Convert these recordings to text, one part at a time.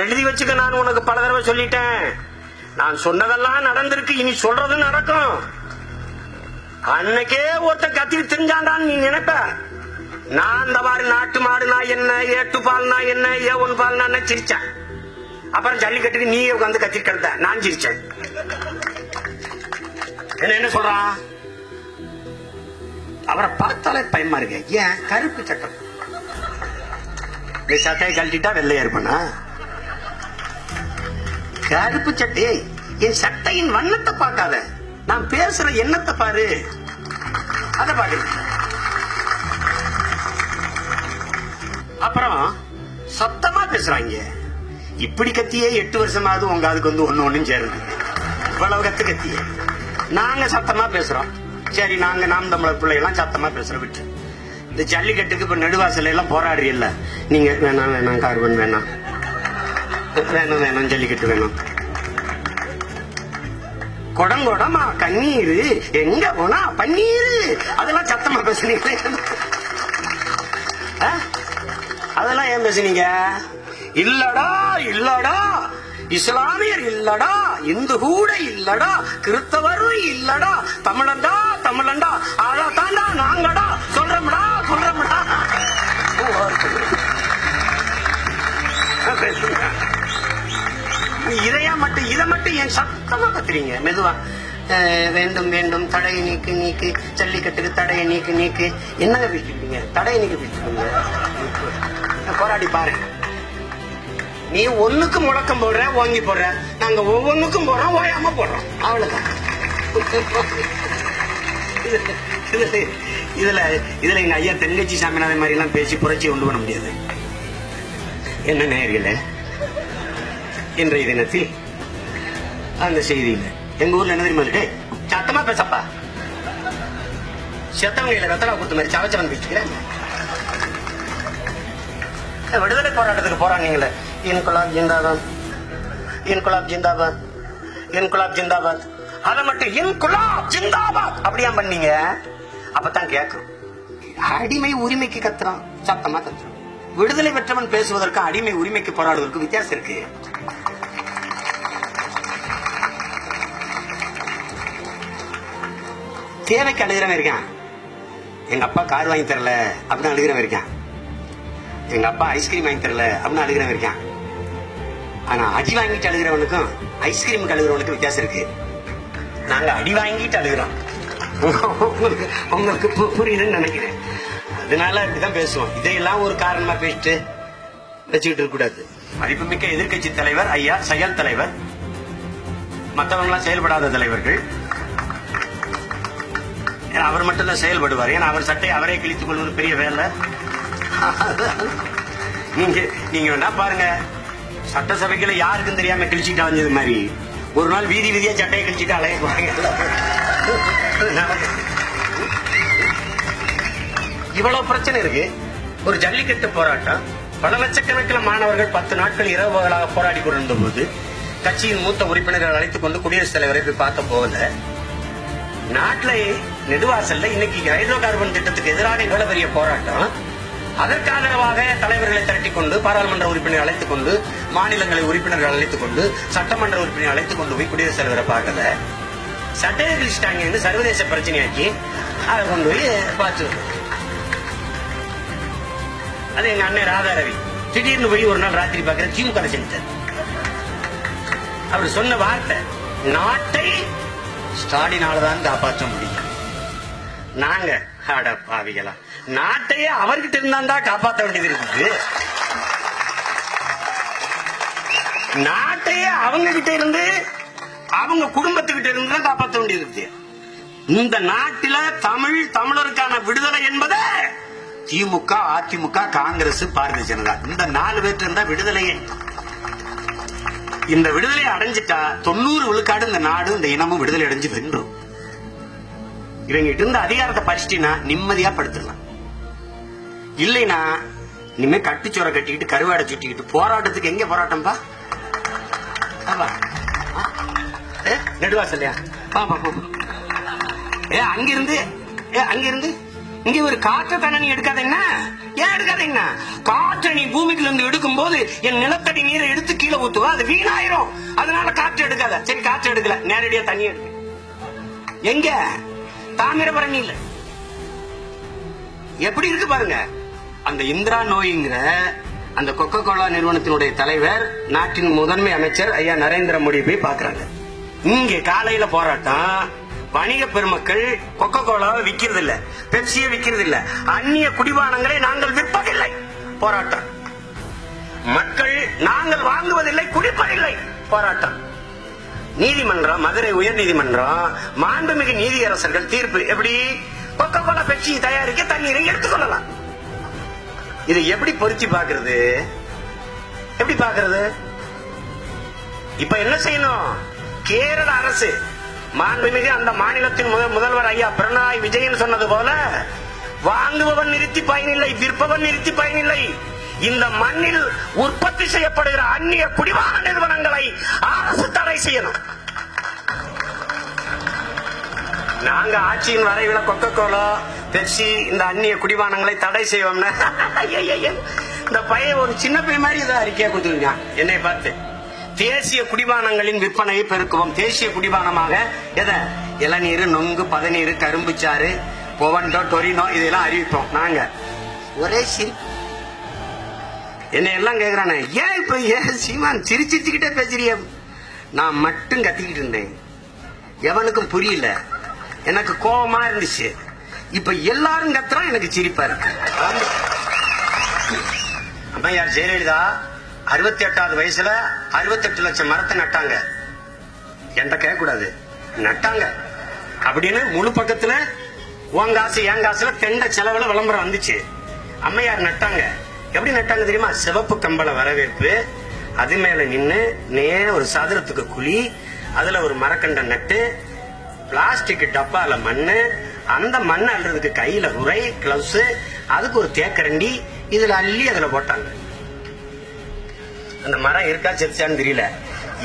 எழுதி வச்சுக்க, நான் உனக்கு பல தடவை சொல்லிட்டேன். நான் சொன்னதெல்லாம் நடந்திருக்கு, இனி சொல்றது நடக்கும். அன்னைக்கே ஒருத்த கத்திரி தெரிஞ்சாண்டான்னு நீ நினைப்ப. நான் இந்த மாதிரி நாட்டு மாடுனா என்ன, ஏட்டு பால்னா என்ன, ஏ1 பால்னா என்ன சிரிச்சேன். அப்புறம் ஜல்லிக்கட்டுக்கு நீ உட்காந்து கத்திரி கிடந்த, நான் சிரிச்சேன். என்ன சொல்றான்? அவரை பார்த்தாலே பயமா இருக்கு. ஏன்? கருப்பு சட்டம். சட்டையை கழட்டிட்டா வெள்ளையா இருப்பானா? கருப்பு சட்டை. என் சட்டையின் வண்ணத்தை பார்க்காத, நான் பேசுற எண்ணத்தை பாரு. அத பாரு. அப்புறம் சத்தமா பேசுறாங்க. இப்படி கத்தியே 8 வருஷமாவது உங்க அதுக்கு வந்து ஒண்ணும் சேருது. இவ்வளவு கத்தியே நாங்க சத்தமா பேசுறோம். சரி, நாங்க நாம் தமிழர் பிள்ளைகள்லாம் சத்தமா பேசுறோம். விட்டு இந்த ஜல்லிக்கட்டுக்கு இப்ப நெடுவாசல் எல்லாம் போராடுறீல்ல, நீங்க வேணாம் வேணாம் கார்பன் வேணாம் வேணும் வேணும் ஜல்லிக்கட்டு வேணும். கொடங்கொடமா கண்ணீர் எங்க போனா பன்னீர், அதெல்லாம் சத்தமா பேசுனீங்க. அதெல்லாம் ஏன் பேசுனீங்க? இல்லடா இல்லடா, இஸ்லாமியர் இல்லடா, இந்து கூட இல்லடா, கிறிஸ்தவரும் இல்லடா, தமிழண்டா தமிழண்டா, அதாண்டா நாங்கடா சொல்றோம்டா சொல்றோம்டா. இதை மட்டும் ஏன் சத்தமா கத்துறீங்க? மெதுவா வேண்டும் வேண்டும், தடையை நீக்கு நீக்கு, ஜல்லிக்கட்டுக்கு தடையை நீக்கு நீக்கு. என்னங்க பேசிட்டீங்க? தடையை நீக்க பேசிட்டீங்க. போராடி பாரு. நீ ஒண்ணுக்கு முழக்கம் போடுற, வாங்கி போடுற, நாங்க ஒவ்வொன்னுக்கும் போடுறோம், ஓயாம போடுறோம். அவ்வளவுதான். இதுல எங்க ஐயா தென்கட்சி சாமிநாதன் மாதிரி எல்லாம் பேசி புரட்சி கொண்டு பண்ண முடியாது. என்ன நேயர்களே, இன்றைய தினத்தில் அந்த செய்தியில எங்க ஊர்ல என்ன தெரியுமா இருக்கு? சத்தமா பேசப்பா, செத்தவங்க இல்ல வெத்தலா கொடுத்த மாதிரி சவச்சவன் பேசிக்கிறேன். விடுதலை போராட்டத்துக்கு போறாங்களே, இன்குலாப் ஜிந்தாபாத், இன்குலாப் ஜிந்தாபாத், இன்குலாப் ஜிந்தாபாத், அதை மட்டும் இன்குலாப் ஜிந்தாபாத் அப்படியா பண்ணீங்க? அப்பதான் கேட்கும். அடிமை உரிமைக்கு கத்துறான், சத்தமா கத்துறான். விடுதலை பெற்றவன் பேசுவதற்கு அடிமை உரிமைக்கு போராடுவதற்கு வித்தியாசம் இருக்கு. தேவைக்கு அழுகிறவன் இருக்கான். எங்க அப்பா கார் வாங்கி தரல அப்படின்னு அழுகிறவன் இருக்கான். எங்க அப்பா ஐஸ்கிரீம் வாங்கி தரல அப்படின்னு அழுகிறவன் இருக்கான். ஆனா அடி வாங்கிட்டு அழுகிறவனுக்கும் ஐஸ்கிரீமுக்கு அழுகிறவனுக்கும் வித்தியாசம் இருக்கு. நாங்க அடி வாங்கிட்டு அழுகிறோம். உங்களுக்கு புரியுதுன்னு நினைக்கிறேன். அதனால இப்படிதான் பேசுவோம். இதையெல்லாம் ஒரு காரணமா பேசிட்டு வச்சுக்கிட்டு இருக்க கூடாது. மதிப்புமிக்க எதிர்கட்சி தலைவர் ஐயா, செயல் தலைவர், மற்றவங்க எல்லாம் செயல்படாத தலைவர்கள். அவர் மட்டும் தான் செயல்படுவார். ஏன்னா அவர் சட்டை அவரே கிழித்துக் கொள்வது பெரிய வேலை. நீங்க வேணா பாருங்க, சட்டசபைக்குள்ள யாருக்கும் தெரியாம கிழிச்சிட்டு வந்தது மாதிரி ஒரு நாள் வீதி வீதியா சட்டையை கிழிச்சிட்டு அலைய போறாங்க. இவ்வளவு பிரச்சனை இருக்கு. ஒரு ஜல்லிக்கட்டு போராட்டம், பல லட்சக்கணக்கில் மாணவர்கள் 10 நாட்கள் இரவு பகலாக போராடி கொண்டிருந்த போது கட்சியின் மூத்த உறுப்பினர்கள் அழைத்துக் கொண்டு குடியரசுத் தலைவரை போய் பார்க்க போகல. நாட்டில நெடுவாசல்ல இன்னைக்கு ஹைட்ரோ கார்பன் திட்டத்துக்கு எதிராக இவ்வளவு பெரிய போராட்டம். அதற்கு ஆதரவாக தலைவர்களை திரட்டிக் கொண்டு, பாராளுமன்ற உறுப்பினர்கள் அழைத்துக் கொண்டு, மாநிலங்களை உறுப்பினர்கள் அழைத்துக் கொண்டு, சட்டமன்ற உறுப்பினர்கள் அழைத்துக் கொண்டு போய் குடியரசுத் தலைவரை பார்க்கல. சட்டையை கிழிச்சிட்டாங்க, சர்வதேச பிரச்சனையாக்கி அதை கொண்டு போய் பார்த்து. அது எங்க அண்ணன் ராதாரவி திடீர்னு போய் ஒரு நாள் ராத்திரி பார்க்கிற திமுக செஞ்சார். அவர் சொன்ன வார்த்தை, நாட்டை ஸ்டாலினாலதான் காப்பாற்ற முடியும். நாங்க அட பாவிகளா, நாட்டையே அவர்கிட்ட இருந்தா காப்பாற்ற வேண்டியது இருக்குது. நாட்டையே அவங்க கிட்ட இருந்து, அவங்க குடும்பத்துக்கிட்ட இருந்து தான் காப்பாற்ற வேண்டியது இருக்கு. இந்த நாட்டில தமிழருக்கான விடுதலை என்பதை திமுக, அதிமுக, காங்கிரஸ், பாரதிய ஜனதா, இந்த 4 பேர் இருந்தா விடுதலையே. இந்த விடுதலை அடைஞ்சிட்டா 90 விழுக்காடு இந்த நாடு, இந்த இனமும் விடுதலை அடைஞ்சு வென்றும். இவங்க இருந்த அதிகாரத்தை பறிச்சிட்டீங்கன்னா நிம்மதியா படுத்துடலாம். இல்லைன்னா இனிமே கட்டுச்சோரை கட்டிக்கிட்டு கருவாடை சுட்டிக்கிட்டு போராட்டத்துக்கு எங்க போராட்டம்பா? நெடுவாசல்லையா? அங்கிருந்து இங்க ஒரு காற்று தானே நீ எடுக்காதீங்கன்னா ஏன் எடுக்காதீங்க? காற்றை நீ பூமிக்குள்ள இருந்து எடுக்கும் போது என் நிலத்தடி நீரை எடுத்து கீழே ஊத்துவா, அது வீணாயிரும். அதனால காற்று எடுக்காத. சரி, காற்று எடுக்கல, நேரடியா தண்ணி எடுக்க. எங்க? தாமிரபரணியில. எப்படி இருக்கு பாருங்க. அந்த இந்திரா நோய்ங்கிற அந்த கொக்கோ கோலா நிறுவனத்தினுடைய தலைவர், நாட்டின் முதன்மை அமைச்சர் ஐயா நரேந்திர மோடி போய் பாக்குறாங்க. இங்க காலையில போராட்டம். வணிக பெருமக்கள் கொக்கோ கோலாவை விக்கிறது இல்ல, பெப்சியை விக்கிறது இல்ல, அந்நிய குடிபானங்களை நாங்கள் விற்பதில்லை. போராட்டம். மக்கள் நாங்கள் வாங்குவதில்லை, குடிப்பதில்லை. போராட்டம். நீதிமன்றம், மதுரை உயர் நீதிமன்றம், மாண்புமிகு நீதியரசர்கள் தீர்ப்பு. எப்படி? கொக்கோ கோலா பெப்சி தயாரிக்க தண்ணீரை எடுத்துக்கொள்ளலாம். இதை எப்படி பொருத்தி பாக்குறது? எப்படி பாக்குறது? இப்ப என்ன செய்யணும்? கேரள அரசு, மாண்புமிகு அந்த மாநிலத்தின் முதல்வர் ஐயா பினராயி விஜயன் சொன்னது போல, வாங்குபவன் நிறுத்தி பயனில்லை, விற்பவன் நிறுத்தி பயனில்லை. இந்த மண்ணில் உற்பத்தி செய்யப்படுகிற அந்நிய குடிவான நிறுவனங்களை அரசு தடை செய்யணும். நாங்க ஆட்சியின் வரைவில் கொக்கோ கோலா பெப்சி இந்த அந்நிய குடிபானங்களை தடை செய்வோம்னா, இந்த பையன் ஒரு சின்ன பையன் மாதிரி இதை அறிக்கையா கொடுத்துருக்கான் என்னை பார்த்து. தேசிய குடிபானங்களின் விற்பனையை பெருக்குவோம். தேசிய குடிபானமாக எதை? இளநீர், நொங்கு, பதநீர், கரும்புச்சாறு, பொவண்டோ, டொரினோ இதெல்லாம் அறிவிப்போம். நாங்க ஒரே என்னை எல்லாம் கேக்குறானே, ஏன் இப்ப ஏன் சீமான் சிரிச்சுக்கிட்டே பேசுறிய? நான் மட்டும் கத்திக்கிட்டு இருந்தேன், எவனுக்கும் புரியல, எனக்கு கோபமா இருந்துச்சு. இப்ப எல்லாரும் கத்துறா, எனக்கு சிரிப்பா இருக்கு. அம்மையார் ஜெயலலிதா 68வது வயசுல 68 லட்சம் மரத்தை நட்டாங்க. என்கிட்ட கேட்க கூடாது, நட்டாங்க அப்படின்னு முழு பக்கத்துல உன் காசு என் காசுல தெண்ட செலவுல விளம்பரம் வந்துச்சு. அம்மையார் நட்டாங்க. எப்படி நட்டாங்க தெரியுமா? சிவப்பு கம்பள வரவேற்பு, அது மேல நின்னு நேர ஒரு சதுரத்துக்கு குழி, அதுல ஒரு மரக்கண்டை நட்டு, பிளாஸ்டிக் டப்பால மண்ணு, அந்த மண்ணு அள்ளுறதுக்கு கையில உரை, கிளவுஸ், அதுக்கு ஒரு தேக்கரண்டி, இதுல அள்ளி அதுல போட்டாங்க. அந்த மரம் இருக்கா செத்துச்சான்னு தெரியல.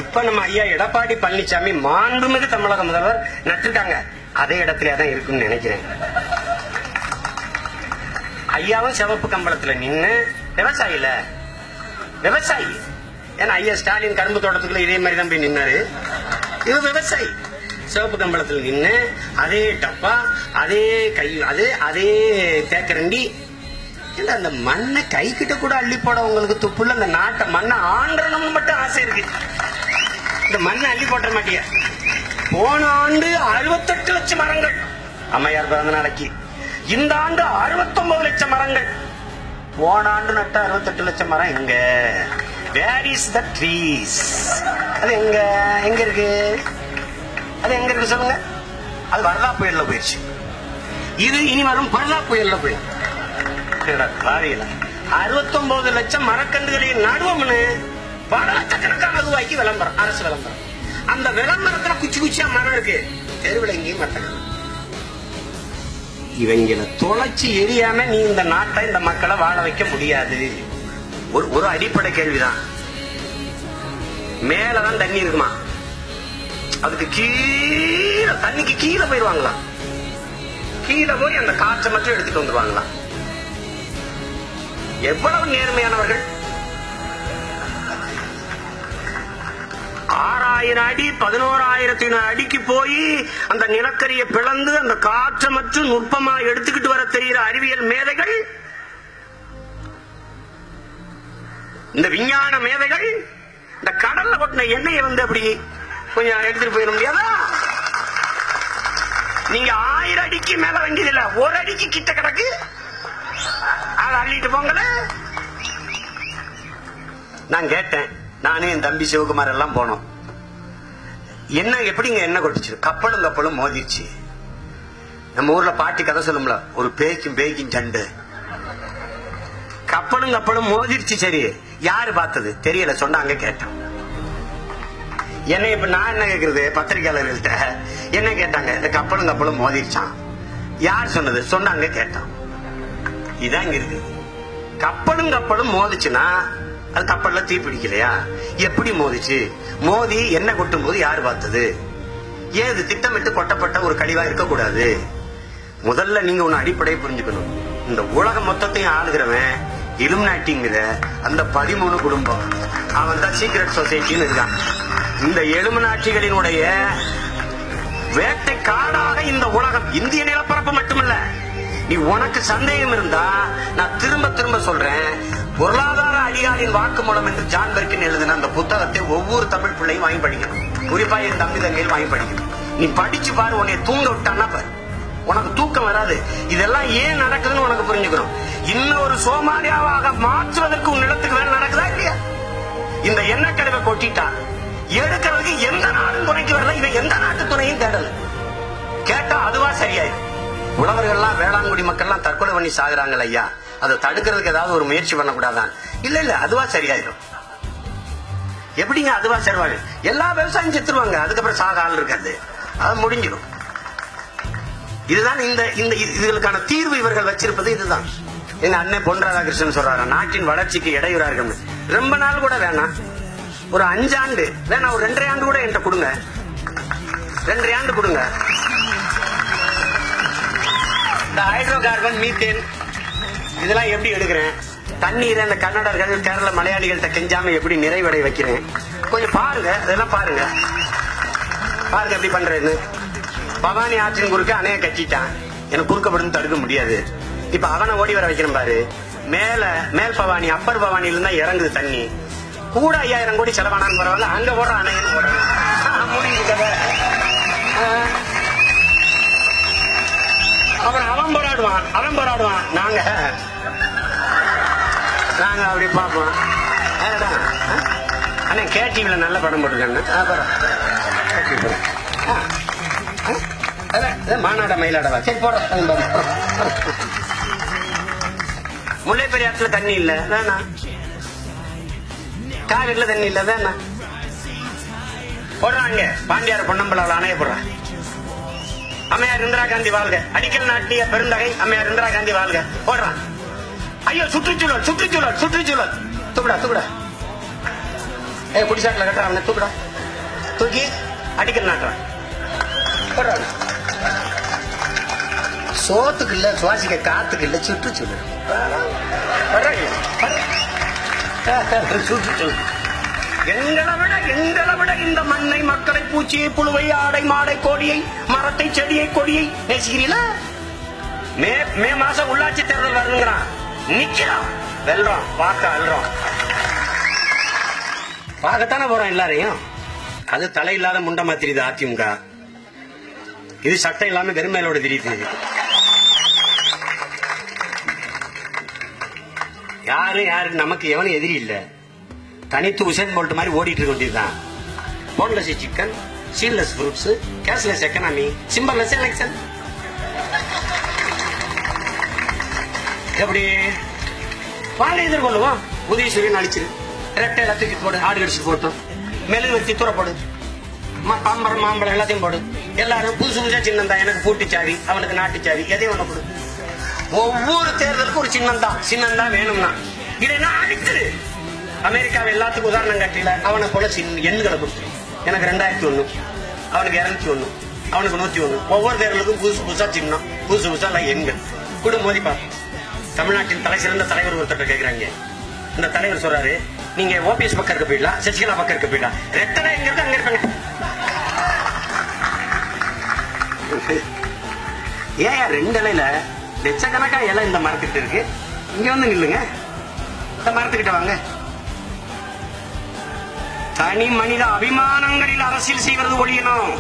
இப்ப நம்ம ஐயா எடப்பாடி பழனிசாமி மாண்புமிகு தமிழக முதல்வர் நட்டுட்டாங்க. அதே இடத்துல தான் இருக்குன்னு நினைக்கிறேன். ஐயாவும் சிவப்பு கம்பளத்துல நின்னு விவசாயில விவசாயி. ஏன்னா ஐயா ஸ்டாலின் கரும்பு தோட்டத்துக்குள்ள இதே மாதிரி தான் போய் நின்னாரு. இது விவசாயி. சிவப்பு கம்பளத்தில் நின்று அதே டப்பா, அதே கை, அதே தேக்கரண்டி. இல்ல, அந்த மண்ணை கை கிட்ட கூட அள்ளி போட உங்களுக்கு துப்புள்ள. அந்த நாட்டை மண்ணை ஆண்டணும்னு மட்டும் ஆசை இருக்கு. இந்த மண்ணை அள்ளி போட்ட மாட்டியா? போன ஆண்டு 68 லட்சம் மரங்கள் அம்மையார் பிறந்த நாளைக்கு. இந்த ஆண்டு 69 லட்சம் மரங்கள். போன ஆண்டு நட்ட 68 லட்சம் மரம் எங்க? Where is the trees? அது எங்க எங்க இருக்கு? அது எங்க இருக்கு சொல்லுங்க? அது வரதா புயல்ல போயிடுச்சு. இது இனி வரும் பரதா புயல்ல போயிடும். 69 லட்சம் மரக்கன்றுகளை நடுவோம்னு பல லட்சக்கணக்கான ரூபாய்க்கு விளம்பரம், அரசு விளம்பரம். அந்த விளம்பரத்துல குச்சி குச்சியா மரம் இருக்கு, தெருவில் எங்கேயும் மரத்தங்க. இவங்களை தொலைச்சி எரியாம நீ இந்த நாட்டை, இந்த மக்களை வாழ வைக்க முடியாது. ஒரு அடிப்படை கேள்விதான். மேலதான் தண்ணி இருக்குமா, அதுக்கு கீழே, தண்ணிக்கு கீழே போயிருவாங்களா? கீழே போய் அந்த காற்றை மட்டும் எடுத்துட்டு வந்துருவாங்களா? எவ்வளவு நேர்மையானவர்கள்! 6000 அடி 11,000 அடிக்கு போய் அந்த நிலக்கரியை பிளந்து அந்த காற்றை மற்றும் நுட்பமா எடுத்துக்கிட்டு வர தெரிகிற அறிவியல் மேதைகள், இந்த விஞ்ஞான மேதைகள், இந்த கடல்ல கொட்டின எண்ணெயை வந்து அப்படி கொஞ்சம் எடுத்துட்டு போயிட முடியாதா? நீங்க 1000 அடிக்கு மேல வேண்டியதில்லை, 1 அடிக்கு கிட்ட கிடக்கு, அதை அள்ளிட்டு போங்கல. நான் கேட்டேன், நானே என் தம்பி சிவகுமார் எல்லாம் போனோம். என்ன எப்படிங்க என்ன கொட்டுச்சு? கப்பலும் மோதிருச்சு. நம்ம ஊர்ல பாட்டி கதை சொல்லும்ல, ஒரு பேய்க்கும் சண்டை. கப்பலும் மோதிருச்சு. சரி, யாரு பார்த்தது தெரியல, சொன்னாங்க, கேட்டோம். என்ன இப்ப நான் என்ன கேக்குறது? பத்திரிகையாளர்கள்ட்ட என்ன கேட்டாங்க? இந்த கப்பலும் மோதிருச்சான். யார் சொன்னது? சொன்னாங்க, கேட்டோம். இதான் இங்க இருக்கு. கப்பலும் மோதிச்சுன்னா அது கப்பல்ல தீ பிடிக்கலையா? எப்படி மோதிச்சு? மோதி என்ன கொட்டும் போது யாரு பார்த்தது? ஏது திட்டமிட்டு கொட்டப்பட்ட ஒரு கழிவா இருக்கக்கூடாது. முதல்ல நீங்க ஒன்னு அடிப்படையை புரிஞ்சுக்கணும். இந்த உலகம் மொத்தத்தையும் ஆளுகிறவன் இலுமினாட்டிங்கிற அந்த 13 குடும்பம், அவன் தான் சீக்ரெட் சொசைட்டின்னு இருக்கான். இந்த இலுமினாட்டிகளினுடைய வேட்டை காடாக இந்த உலகம், இந்திய நிலப்பரப்பு மட்டுமல்ல. நீ உனக்கு சந்தேகம் இருந்தா நான் திரும்ப திரும்ப சொல்றேன், பொருளாதார அதிகாரியின் வாக்குமூலம் என்று ஜான் பெர்கின் எழுதின அந்த புத்தகத்தை ஒவ்வொரு தமிழ் பிள்ளையும் வாங்கி படிக்கணும். குறிப்பா என் தம்பி தங்கையில் வாங்கி படிக்கணும். நீ படிச்சு பாரு, உன்னை தூங்க விட்டான்னா பாரு, உனக்கு தூக்கம் வராது. இதெல்லாம் ஏன் நடக்குதுன்னு உனக்கு புரிஞ்சுக்கணும். இன்னொரு சோமாலியாவாக மாற்றுவதற்கு உன் நிலத்துக்கு வேலை நடக்குதா இல்லையா? இந்த எண்ணக்கடவை கொட்டிட்டா எடுக்கிறதுக்கு எந்த நாடும் துணைக்கு வரல, இவன் எந்த நாட்டு துணையும் தேடல. கேட்டா அதுவா சரியாயிடும். உழவர்கள்லாம் வேளாண்குடி மக்கள்லாம் தற்கொலை பண்ணி சாகுறாங்க ஐயா, அதை தடுக்கிறதுக்கு ஏதாவது ஒரு முயற்சி பண்ணக்கூடாதான்? இல்ல அதுவா சரியாயிடும். எப்படிங்க அதுவா சரிவாங்க? எல்லா விவசாயம் செத்துருவாங்க, அதுக்கப்புறம் சாக ஆள் இருக்காது, அது முடிஞ்சிடும். இதுதான் இந்த இதுகளுக்கான தீர்வு இவர்கள் வச்சிருப்பது. இதுதான் எங்க அண்ணன் பொன் ராதாகிருஷ்ணன் சொல்றாரு, நாட்டின் வளர்ச்சிக்கு இடையூறார்கள். ரொம்ப நாள் கூட வேணாம், ஒரு 5 ஆண்டு வேணாம், ஒரு 2.5 ஆண்டு கூட என்கிட்ட கொடுங்க, 2.5 ஆண்டு கொடுங்க. இந்த ஹைட்ரோ கார்பன், மீத்தேன் இதெல்லாம் எப்படி எடுக்கிறேன், தண்ணீரை அந்த கன்னடர்கள் கேரள மலையாளிகள்கிட்ட கெஞ்சாம எப்படி நிறைவடை வைக்கிறேன், கொஞ்சம் பாருங்க. அதெல்லாம் பாருங்க எப்படி பண்றேன்னு. பவானி ஆற்றின் குறுக்க அணைய கட்டிட்டான், எனக்கு குறுக்கப்படுன்னு தடுக்க முடியாது. இப்ப அவனை ஓடி வர வைக்கணும் பாரு. மேல் பவானி அப்பர் பவானில இருந்தா இறங்குது தண்ணி, கூட 5000 கோடி செலவானான்னு பரவாயில்ல, அங்க போடுற அணைன்னு போடுறேன், முடிஞ்சு கதை. அப்புறம் அவன் போராடுவான், நாங்க அப்படி பார்ப்போம். அண்ணா கேடிவில நல்ல படம் போட்டுருக்காங்க. மாநாட மயிலாடவா, சரி போடுறோம். முல்லை பெரியாற்றுல தண்ணி இல்ல வேணாம், காவிரில தண்ணி இல்ல வேணாம், போடுறாங்க. பாண்டியார் பொன்னம்பலாவில் அணைய போடுறான். அம்மையார் இந்திரா காந்தி வாழ்க, அடிக்கல் நாட்டிய பெருந்தகை அம்மையார் இந்திரா காந்தி வாழ்க போடுறான். ஐயோ சுற்றுச்சூழல் தூக்குடா, குடிசாட்டில் கட்டுறான், தூக்குடா, தூக்கி அடிக்கல் நாட்டுறான், போடுறாங்க. சோத்துக்கு இல்ல, சுவாசிக்க காத்துக்கு இல்ல, சுற்றுச்சூழல். எங்களை விட இந்த மண்ணை, மக்களை, பூச்சியை, புழுவை, ஆடை, மாடை, கோடியை, மரத்தை, செடியை, கொடியை நேசிக்கிறீங்களா? மே மாசம் உள்ளாட்சி தேர்தல் வருங்கிறான், நிக்கிறோம், வெல்றோம், வாக்க அல்றோம், பார்க்கத்தானே போறோம் எல்லாரையும். அது தலை இல்லாத முண்டமா தெரியுது அதிமுக. இது சட்டம் இல்லாம வெறுமையிலோட தெரியுது. யாரு நமக்கு எவனும் எதிரி இல்ல. தனித்து உசேன் போல்ட் மாதிரி ஓடிட்டு இருக்க வேண்டியதுதான். Boneless chicken, seedless fruits, cashless economy, சிம்பர்லெஸ் எலெக்ஷன். எப்படி வாங்க எதிர்கொள்ளுவோம்? உதயசூரியன் அழிச்சிரு, ரெட்டை எல்லாத்துக்கு போடு, ஆடு கடிச்சு போட்டோம், மெழுகு வச்சு தூர போடு, பம்பரம் மாம்பழம் எல்லாத்தையும் போடு. எல்லாரும் புதுசா சின்னம் தான், எனக்கு பூட்டிச்சாவி, அவனுக்கு நாட்டுச்சாவி, எதையும் ஒண்ணு கொடு. ஒவ்வொரு தேர்தலுக்கும் ஒரு சின்னம் தான் வேணும்னா இல்லைன்னா அழிச்சிரு. அமெரிக்காவை எல்லாத்துக்கும் உதாரணம் காட்டில அவனை போல எண்களை கொடுத்து, எனக்கு 2001, அவனுக்கு 201, அவனுக்கு 101. ஒவ்வொரு தேர்தலுக்கும் புதுசா சின்னம், புதுசா எண்கள் கொடு. மோதிப்பா, தமிழ்நாட்டின் தலை சிறந்த தலைவர் ஒருத்தர் கேட்கிறாங்க. இந்த தலைவர் சொல்றாரு, நீங்க ஓபிஎஸ் பக்கம் இருக்க போயிடலாம், சசிகலா பக்கம் இருக்க போயிடலாம், ரெட்டனை எங்க இருக்கு அங்க இருப்பாங்க. ஏன் 2 இலையில லட்சக்கணக்கா இலை இந்த மரத்துக்கிட்ட இருக்கு, இங்க வந்து நில்லுங்க, இந்த மரத்துக்கிட்ட வாங்க. தனி மனித அபிமானங்களில் அரசியல் செய்வது ஒழியணும்.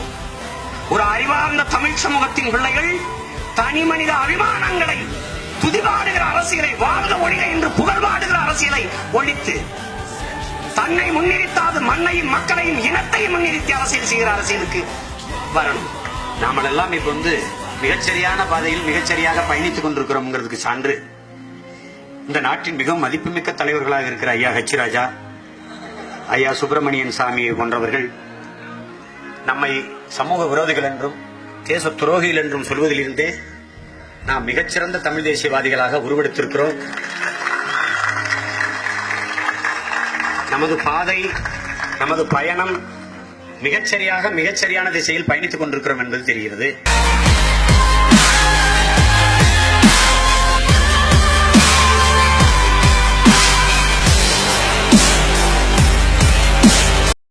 ஒரு அறிவார்ந்த தமிழ் சமூகத்தின் பிள்ளைகள் தனி மனித அபிமானங்களை துதிபாடுகிற அரசியலை, வாழ்ந்த ஒழிக என்று புகழ்பாடுகிற அரசியலை ஒழித்து, தன்னை முன்னிறுத்தாது மண்ணையும் மக்களையும் இனத்தையும் முன்னிறுத்தி அரசியல் செய்கிற அரசியலுக்கு வரணும். நாமெல்லாம் இப்ப மிகச்சரியான பாதையில் மிகச்சரியாக பயணித்துக் கொண்டிருக்கிறோம்ங்கிறதுக்கு சான்று இந்த நாட்டின் மிகவும் மதிப்புமிக்க தலைவர்களாக இருக்கிற ஐயா ஹெச் ராஜா, ஐயா சுப்பிரமணியன் சாமியை போன்றவர்கள் நம்மை சமூக விரோதிகள் என்றும் தேச துரோகிகள் என்றும் சொல்வதிலிருந்தே நாம் மிகச்சிறந்த தமிழ் தேசியவாதிகளாக உருவெடுத்திருக்கிறோம். நமது பாதை, நமது பயணம் மிகச்சரியான திசையில் பயணித்துக் கொண்டிருக்கிறோம் என்பது தெரிகிறது.